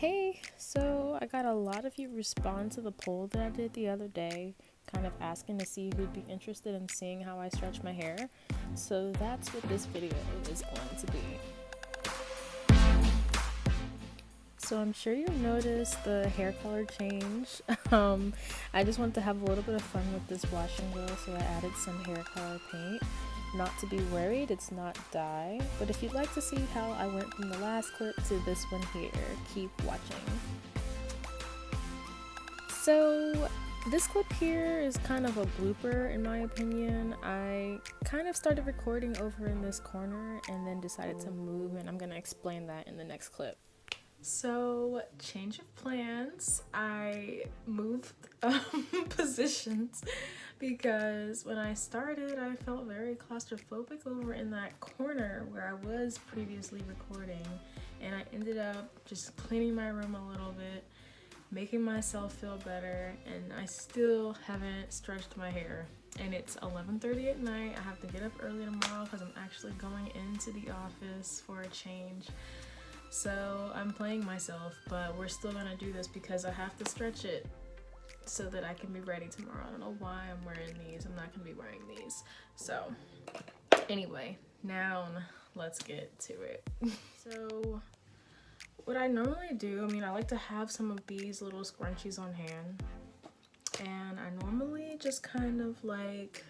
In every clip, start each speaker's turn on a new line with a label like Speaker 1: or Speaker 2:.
Speaker 1: Hey, so I got a lot of you respond to the poll that I did the other day, kind of asking to see who'd be interested in seeing how I stretch my hair. So that's what this video is going to be. So I'm sure you'll notice the hair color change. I just wanted to have a little bit of fun with this wash and go, so I added some hair color paint. Not to be worried, it's not dye, but if you'd like to see how I went from the last clip to this one here, keep watching. So this clip here is kind of a blooper in my opinion. I kind of started recording over in this corner and then decided to move, and I'm gonna explain that in the next clip. So, change of plans. I moved positions because when I started, I felt very claustrophobic over in that corner where I was previously recording, and I ended up just cleaning my room a little bit, making myself feel better, and I still haven't stretched my hair. And it's 11:30 at night. I have to get up early tomorrow because I'm actually going into the office for a change. So I'm playing myself, but we're still gonna do this because I have to stretch it so that I can be ready tomorrow. I don't know why I'm wearing these. I'm not gonna be wearing these. So anyway, now let's get to it. So what I normally do, I like to have some of these little scrunchies on hand, and I normally just kind of like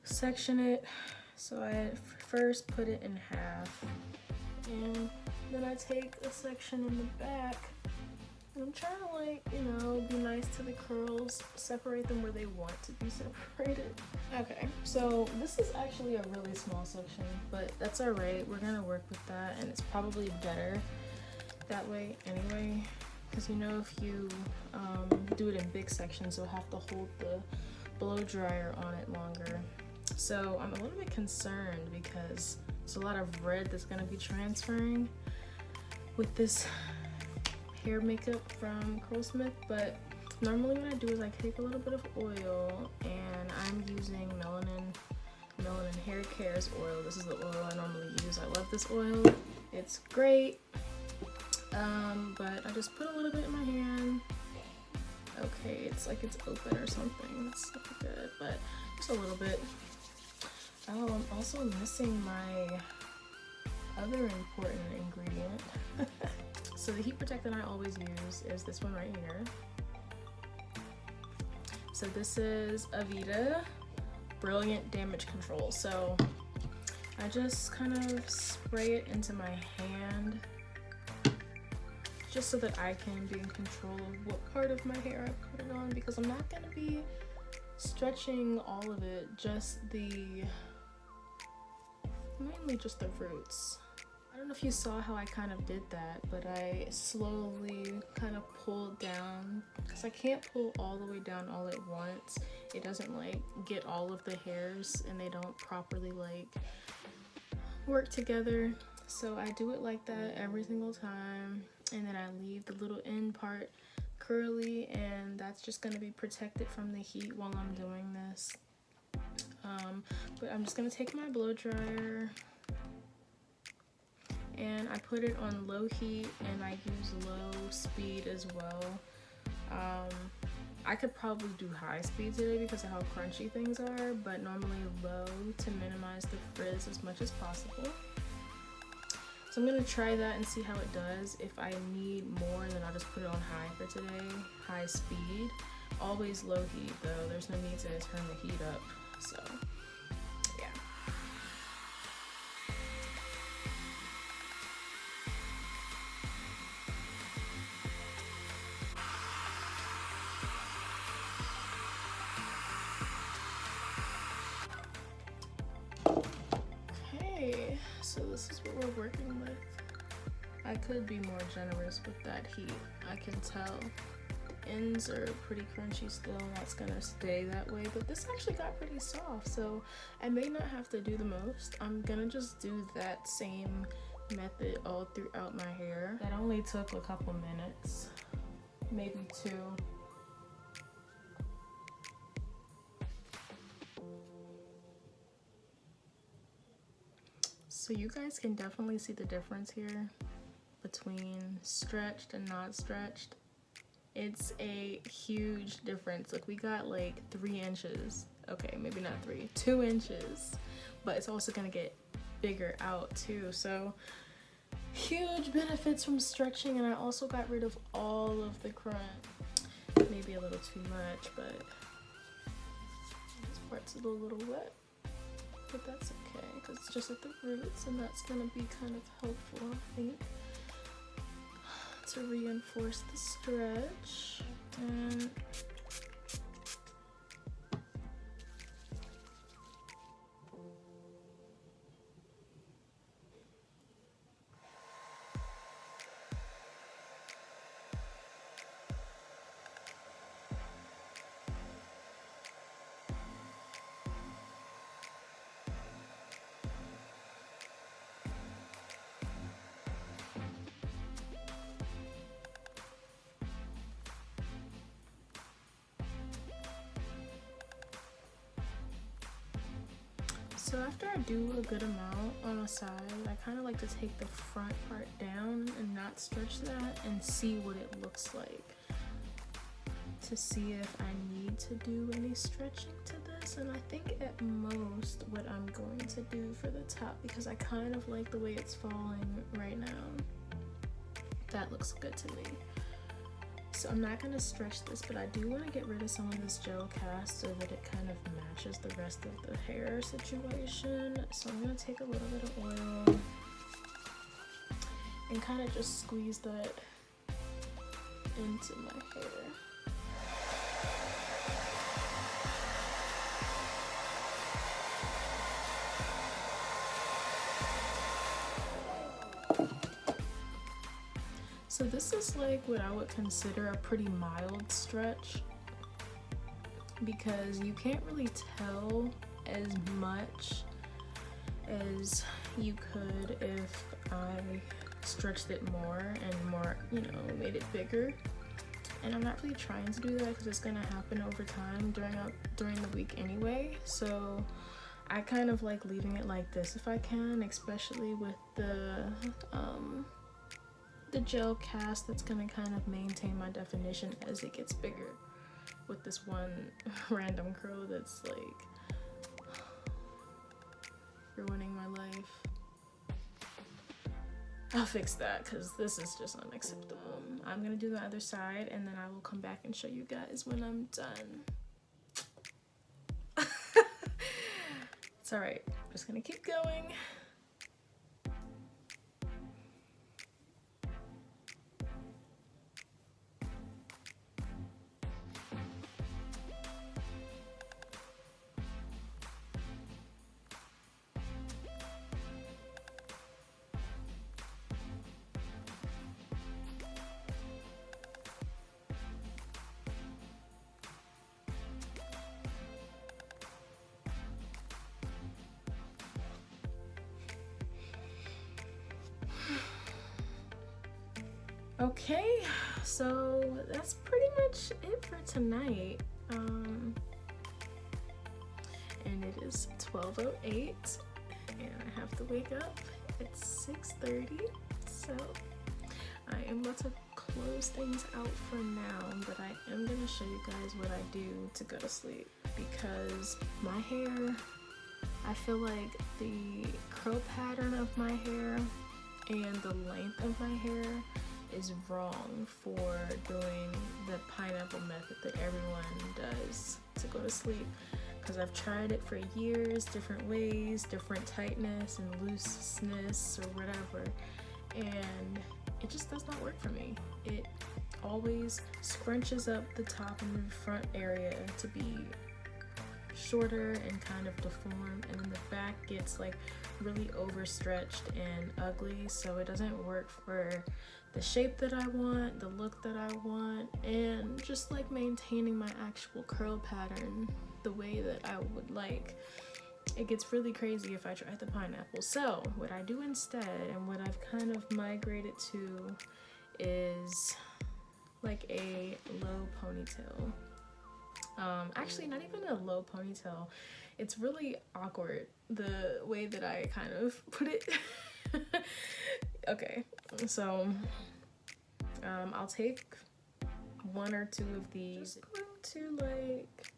Speaker 1: section it. So I first put it in half, and then I take a section in the back, and I'm trying to be nice to the curls, separate them where they want to be separated. Okay, so this is actually a really small section, but that's alright. We're gonna work with that, and it's probably better that way anyway, because if you do it in big sections, you'll have to hold the blow dryer on it longer. So I'm a little bit concerned because there's a lot of red that's going to be transferring with this hair makeup from Curlsmith, but normally what I do is I take a little bit of oil, and I'm using Melanin Hair Care's oil. This is the oil I normally use. I love this oil. It's great. But I just put a little bit in my hand. Okay, it's like it's open or something. It's not good, but just a little bit. Oh, I'm also missing my other important ingredient. So the heat protectant I always use is this one right here. So this is Aveda Brilliant Damage Control. So I just kind of spray it into my hand just so that I can be in control of what part of my hair I put it on, because I'm not gonna be stretching all of it, mainly just the roots. I don't know if you saw how I kind of did that, but I slowly kind of pulled down, because I can't pull all the way down all at once. It doesn't get all of the hairs, and they don't properly work together. So I do it like that every single time, and then I leave the little end part curly, and that's just going to be protected from the heat while I'm doing this. But I'm just going to take my blow dryer, and I put it on low heat, and I use low speed as well. I could probably do high speed today because of how crunchy things are, but normally low to minimize the frizz as much as possible. So I'm going to try that and see how it does. If I need more, then I'll just put it on high for today, high speed. Always low heat though, there's no need to turn the heat up, so yeah. Okay, so this is what we're working with. I could be more generous with that heat. I can tell the ends are pretty crunchy still, and that's gonna stay that way, but this actually got pretty soft, so I may not have to do the most. I'm gonna just do that same method all throughout my hair. That only took a couple minutes, maybe 2. So you guys can definitely see the difference here. between stretched and not stretched, it's a huge difference. Like we got like 3 inches. Okay, maybe not 3, 2 inches, but it's also gonna get bigger out too. So huge benefits from stretching. And I also got rid of all of the crunch. Maybe a little too much, but this part's a little wet, but that's okay because it's just at the roots, and that's gonna be kind of helpful, I think, to reinforce the stretch. And so after I do a good amount on the side, I kind of like to take the front part down and not stretch that and see what it looks like, to see if I need to do any stretching to this. And I think at most what I'm going to do for the top, because I kind of like the way it's falling right now, that looks good to me. So I'm not going to stretch this, but I do want to get rid of some of this gel cast so that it kind of matches the rest of the hair situation. So I'm going to take a little bit of oil and kind of just squeeze that into my hair. So this is like what I would consider a pretty mild stretch, because you can't really tell as much as you could if I stretched it more and more, you know, made it bigger. And I'm not really trying to do that because it's gonna happen over time during the week anyway. So I kind of like leaving it like this if I can, especially with the gel cast that's gonna kind of maintain my definition as it gets bigger, with this one random curl that's like ruining my life. I'll fix that because this is just unacceptable. I'm gonna do the other side and then I will come back and show you guys when I'm done. It's alright, I'm just gonna keep going. Okay, so that's pretty much it for tonight. And it is 12:08 and I have to wake up at 6:30, so I am about to close things out for now, but I am gonna show you guys what I do to go to sleep, because my hair, I feel like the curl pattern of my hair and the length of my hair is wrong for doing the pineapple method that everyone does to go to sleep, because I've tried it for years, different ways, different tightness and looseness or whatever, and it just does not work for me. It always scrunches up the top and the front area to be shorter and kind of deformed, and then the back gets like really overstretched and ugly, so it doesn't work for the shape that I want, the look that I want, and just like maintaining my actual curl pattern the way that I would like. It gets really crazy if I try the pineapple. So what I do instead, and what I've kind of migrated to, is like a low ponytail. Actually not even a low ponytail. It's really awkward the way that I kind of put it. Okay, so I'll take 1 or 2 of these. I'm going to like,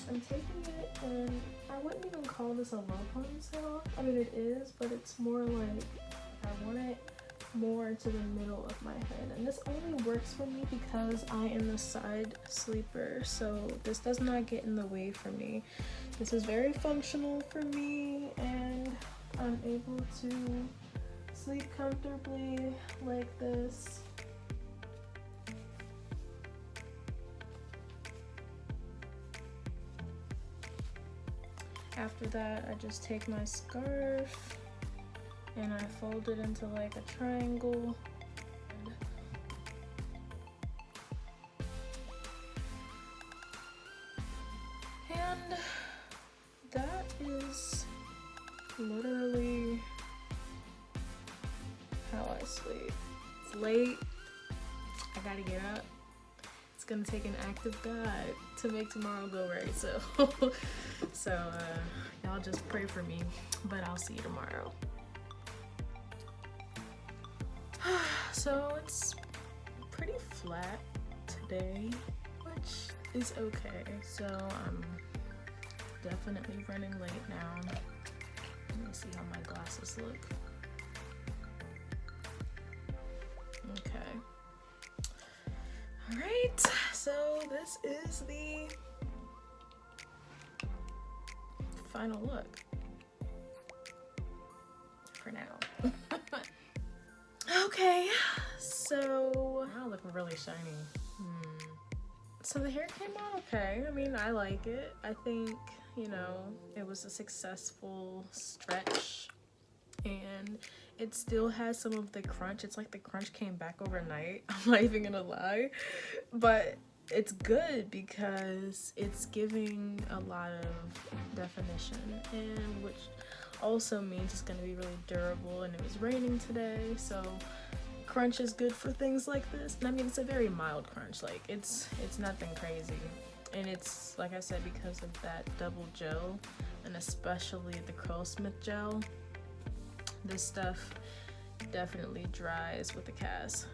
Speaker 1: I'm taking it, and I wouldn't even call this a low ponytail. I mean, it is, but it's more like I want it more to the middle of my head, and this only works for me because I am a side sleeper, so this does not get in the way for me. This is very functional for me, and I'm able to sleep comfortably like this. After that, I just take my scarf and I fold it into like a triangle. And that is literally how I sleep. It's late, I gotta get up. It's gonna take an act of God to make tomorrow go right, so y'all just pray for me, but I'll see you tomorrow. So it's pretty flat today, which is okay. So I'm definitely running late now. Let me see how my glasses look. Okay. All right, so this is the final look for now. Okay, so now looking really shiny. So the hair came out okay. I mean, I like it. I think, you know, it was a successful stretch, and it still has some of the crunch. It's like the crunch came back overnight. I'm not even gonna lie, but it's good because it's giving a lot of definition, and which also means it's gonna be really durable. And it was raining today, so crunch is good for things like this. And I mean, it's a very mild crunch, like it's nothing crazy, and it's like I said, because of that double gel, and especially the Curlsmith gel, this stuff definitely dries with the cast.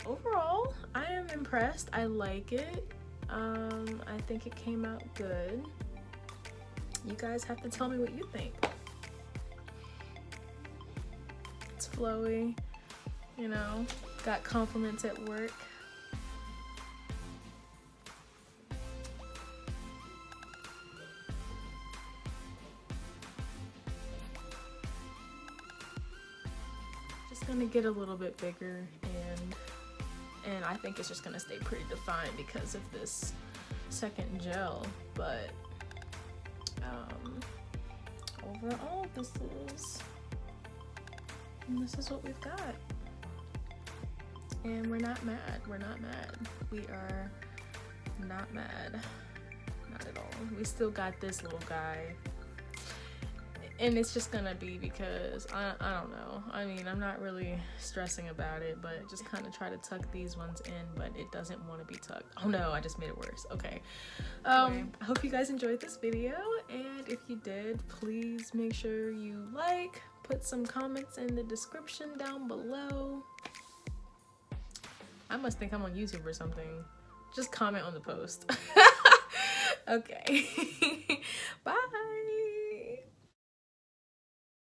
Speaker 1: Overall, I am impressed. I like it. I think it came out good. You guys have to tell me what you think. It's flowy, you know, got compliments at work. Just gonna get a little bit bigger, and I think it's just gonna stay pretty defined because of this second gel, but overall this is what we've got. And we're not mad. We are not mad. Not at all. We still got this little guy. And it's just gonna be because, I don't know. I mean, I'm not really stressing about it, but just kind of try to tuck these ones in, but it doesn't want to be tucked. Oh no, I just made it worse. Okay. I hope you guys enjoyed this video, and if you did, please make sure you like, put some comments in the description down below. I must think I'm on YouTube or something. Just comment on the post. Okay. Bye.